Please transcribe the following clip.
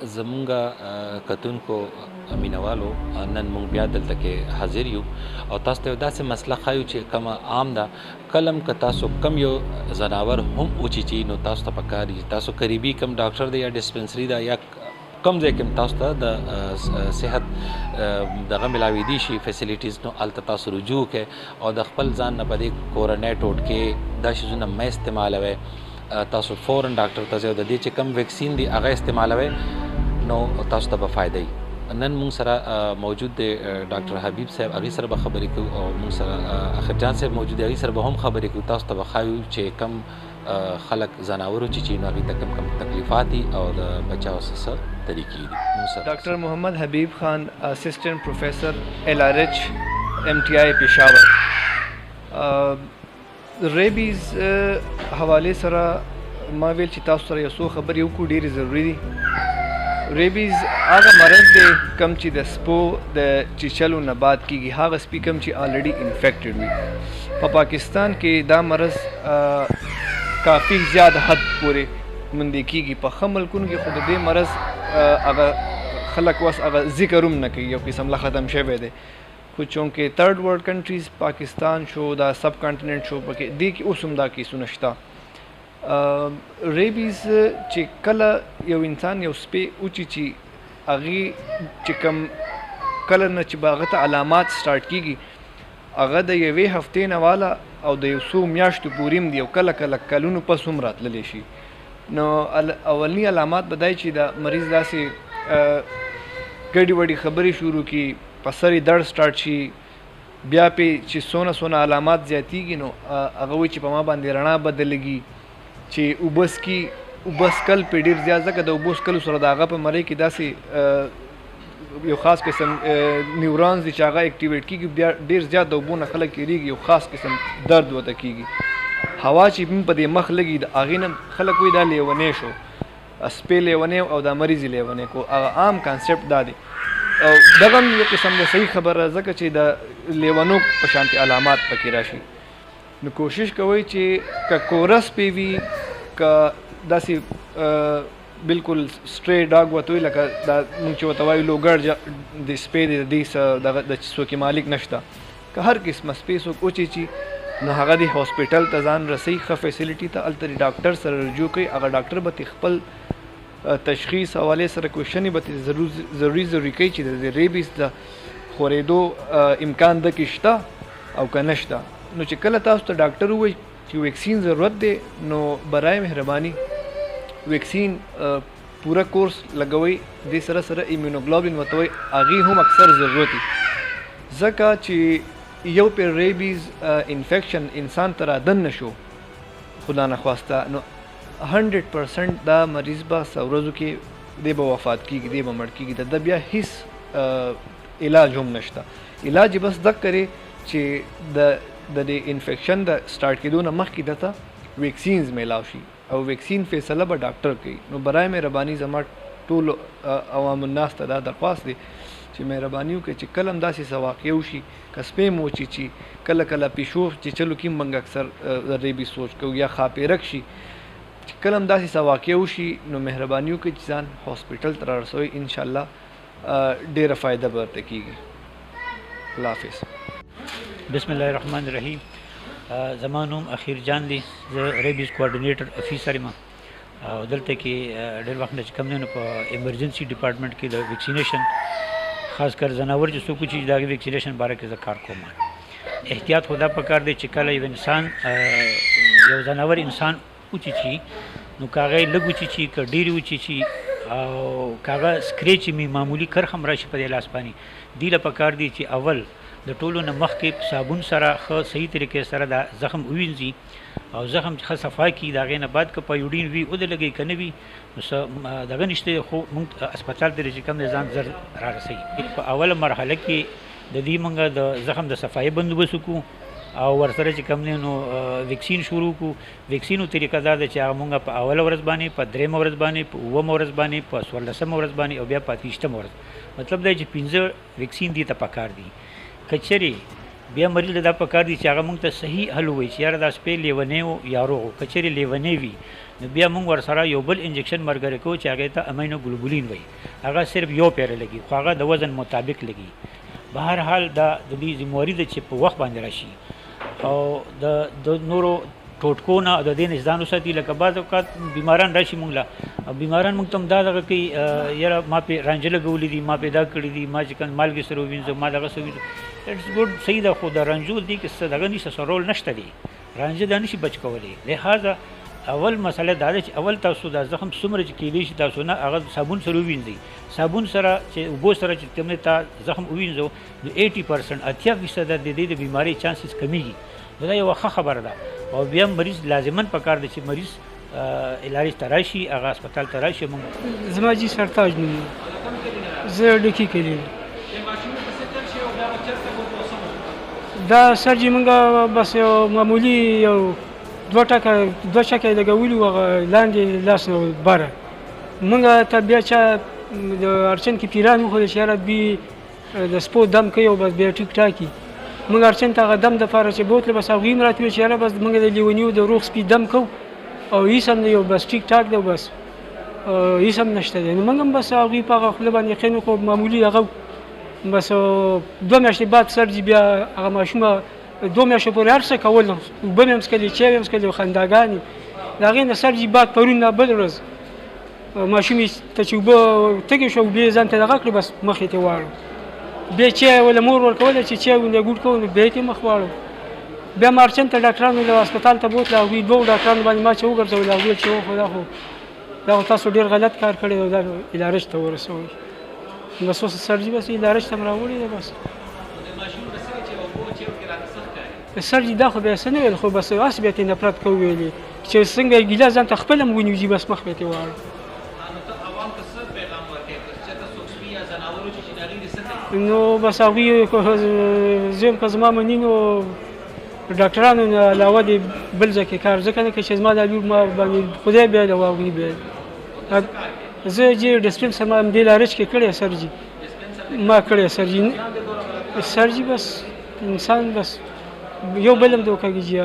زمونږ کتونکو مینوالو نن مونږ بیا دلته کې حاضر یو او تاسو ته داسې مسله ښایو چې کومه عام ده کلم که تاسو کم یو ځناور هم وچیچي نو تاسو ته پکار دي تاسو قریبي کم ډاکټر دی یا ډسپنسري ده یا کم ځای کې تاسو ته د صحت دغه ملاویدي شي فیسیلیټیز نو هلته تاسو رجوع کړئ او د خپل ځان نه په دې کورنۍ ټوټکې دا شیزونه مه استعمالوئ تاسو فوراً ډاکټر ته ځئ او د دې چې کم ویکسین دی هغه استعمالوئ نو تاسو ته به فایده وي. نن مونږ سره موجود دی ډاکټر حبیب صاحب هغې سره به خبرې کوو او مونږ سره اخر جان صاحب موجود دی هغې سره به هم خبرې کوو تاسو ته به ښایو چې کم خلک ځناور وچیچي نو هغې ته کم کم تکلیفات دي او د بچاو څه طریقې دي. ډاکټر محمد حبیب خان اسسٹنٹ پروفیسر LRH MTI پېښور. ریبیز حوالې سره ما ویل چې تاسو سره یو څو خبرې وکړو ډېرې ضروري دي. ریبیز هغه مرض دی کم چې د سپو د چیچلو نه بعد کېږي هغه سپي کم چې آلریډي انفیکټډ وي. په پاکستان کې دا مرض کافي زیات حد پورې موندې کېږي. په ښه ملکونو کې خو د دې مرض هغه خلک اوس هغه ذکر هم نه کوي یو قسم لا ختم شوی دی خو چونکې تھرډ ورلډ کنټریز پاکستان شو دا سب کانټیننټ شو پکې دې کې اوس هم دا کیسونه شته. ریبیز چې کله یو انسان یو سپی وچیچي هغې چې کوم کله نه چې به هغه ته علامات سټارټ کېږي هغه د یوې هفتې نه واله او د یو څو میاشتو پورې هم دي او کله کله کلونو پس هم راتللی شي. نو اولني علامات به دا چې د مریض داسې ګډې وډې خبرې شروع کړي په سر یې درد سټارټ شي بیا پې چې څونه علامات زیاتېږي نو هغه وایي چې په ما باندې رڼا بدلېږي چې اوبه څکي اوبه څکل پې ډېر زیات ځکه د اوبو څکلو سره د هغه په مرۍ کې داسې یو خاص قسم نیورونز دي چې هغه اکټیویټ کېږي بیا ډېر زیات د اوبو نه خلک تېرېږي یو خاص قسم درد ورته کېږي. هوا چې په دې مخ لګي د هغې نه خلک وایي دا لیونی شو سپی لیونی او دا مریض لیونی کو هغه عام کانسیپټ دا دی او دغه هم یو قسم د صحیح خبره ځکه چې د لیونو په شانتې علامات پکې راشي. نو کوشش کوئ چې که کورس پې وي که داسې بالکل سټری ډاګ ورته وي لکه دا موږ چې ورته وایو لوګړ د سپی دی د دې دغه د څوک مالک نشته که هر قسمه سپی څوک وچیچي نو هغه د هاسپټل ته ځان رسوي ښه فیسیلیټي ته هلته د ډاکټر سره رجوع کوي هغه ډاکټر به خپل تشخیص حوالې سره کوشنې به ضروري کوي چې د ریبیز د خورېدو امکان د کې شته او که نه شته. نو چې کله تاسو ته ډاکټر ووایي چې ویکسین ضرورت دی نو برای مهرباني ویکسین پوره کورس لګوئ دې سره سره ایمیونوګلوبلین ورته وایي هغې هم اکثر ضرورت دي ځکه چې یو پې ریبیز انفیکشن انسان ته رادن نه شو خدانخواستہ نو 100% دا مریض به څو ورځو کې دی به وفات کېږي دی به مړ کېږي د بیا هیڅ علاج هم نشته. علاج بس دک کرے چې د انفیکشن د سٹارټ کېدو نه مخکې دته ویکسینز میلاو شي او ویکسین فیصله به ډاکټر کوي. نو برای مهرباني زما ټول عوام الناس ته دا درخواست دی چې مهرباني وکړئ چې کله هم داسې څه واقع وشي که سپی مو وچیچي کله کله پیشو چیچلو کې موږ اکثر د ریبیز سوچ کوو یا خاپیرک شي چې کله هم داسې څه واقع وشي نو مهرباني وکړئ چې ځان هاسپټل ته رارسوئ انشاءالله ډېره فایده به ورته کېږي. الله حافظ. بسم الله الرحمن الرحیم. زما نوم اخیر جان دی زه ریبیز کوارډینیټر افیسر یم او دلته کې ډېر وخت نه چې کوم دی نو په ایمرجنسي ډپارټمنټ کې د ویکسینیشن خاص کر ځناور چې څوک چې د هغې ویکسینیشن باره کې زه کار کوم. احتیاط خو دا پکار دی چې کله یو انسان یو ځناور انسان وچیچي نو که هغه لږ وچیچي که ډېرې وچیچي او که هغه سکریچ مې معمولي کرخ هم راشي په دې لاس باندې دې له پکار دی چې اول د ټولو نه مخکې صابون سره ښه صحیح طریقې سره دا زخم ووینځي او زخم ښه صفا کړي د هغې نه بعد که په یوډین وي ودلګوي که نه وي نو څه دغه نشته خو موږ اسپتال ته چې کوم دی ځان زر رارسوي. په اوله مرحله کې د دې موږ د زخم د صفایي بندوبست وکړو او ورسره چې کوم دی نو ویکسین شروع کړو. ویکسینو طریقه دا ده چې هغه موږ په اوله ورځ باندې په درېیمه ورځ باندې په اوومه ورځ باندې په 14مه ورځ باندې او بیا په 28مه ورځ مطلب دی چې 15 ویکسین دې ته پکار دي. که چېرې بیا مریض له دا پکار دي چې هغه موږ ته صحیح حل ووایي چې یاره دا سپی لیونی و یا روغ و. که چېرې لیونی وي نو بیا موږ ورسره یو بل انجکشن مرګره کوو چې هغې ته امینو ګلوبولین وایي. هغه صرف یو پیره لګي خو هغه د وزن مطابق لګي. به هر حال دا د دې ذمهواري ده چې په وخت باندې راشي او د نورو ټوټکو نه د دې نه ځان وساتي. لکه بعض اوقات بیماران راشي موږ له او بیماران موږ ته هم دا دغه کوي یاره ما پې رانجه لګولي دي، ما پیدا کړي دي، ما چې کوم مالګې سره ووینځم، ما دغه څه ووینځم. اټس ګوډ، صحیح ده، خو د رنجو دي کې څه دغه نشته، څه رول نشته دی، رانجه دا نشي بچ کولی. لهذا اول مسله دا ده چې اول تاسو دا زخم څومره چې کیدی شي تاسو نه هغه صابون سره ووینځئ. صابون سره چې اوبو سره چې تمنه تا زخم ووینځو نو 80% 80% د دې د بیماری چانسز کمیږي. دا یو ښه خبره ده. او بیا مریض لازماً پکار دی چې مریض LRH ته راشي، هغه هسپتال ته راشي. موږ زما جي سرتاج نوم زه ډکي کلی دا سر جي موږ بس یو معمولي یو دوه ټکه لګولي وو، هغه لاندې لاس نه باره. موږ ته بیا چا د ارچن کې پیران وښودل چې یاره بي د سپو دم کوي او بس بیا ټیک ټاکي. موږ ارچن ته هغه دم دپاره چې بوتله بس هغوی هم راته ویل چې یاره بس موږ د لیونیو د روغ سپي دم کوو او هېڅ هم نه یو بس ټیک ټاک دی، بس هېڅ هم نشته دی. نو موږ هم بس هغوی په هغه خوله باندې یقین وکړو، معمولي هغه بس 2 میاشتې بعد سر جي بیا هغه ماشومه 2 میاشتې پورې هر څه کول، اوبه مې هم څښلې، چای مې هم څښلې، خنداګانې. د هغې نه سر جي بعد پرون نه بل ورځ ماشومې ته چې اوبه تږې شوه، اوبه یې ځان ته دغه کړې، بس مخ یې ته واړو. بیا چای وله مور ورکوله چې چای ونه ګوډ کوو، نو بیا یې ته مخ واړو. بیا مارچن ته ډاکټرانو له هسپتال ته بوتله، هغوی 2 ډاکټرانو باندې ما چې وګرځول، هغوی ویل چې خو دا خو تاسو ډېر غلط کار کړی دی، دا LRH ته ورسوئ. بس اوس سر جي بس LRH ته م راوړی دی. بس سر جي دا خو بیا څه نه ویل، خو بس هسې بیا ترې نفرت کوو ویلې چې څنګه یې ګیله ځان ته خپله هم ونیوځي، بس مخ بیا ترې واړو. نو بس هغوی زه یم که زما مني نو ډاکټرانو نه علاوه د بل ځای کې کار ځکه نه کوي چې زما دا لور ما باندې خدای بیایي او هغوی بیایي. زه چې ډسپنسر ما همدې LRH کې کړی سر جي، ما کړی سر جي. بس انسان بس یو بل هم دوکه کېږي.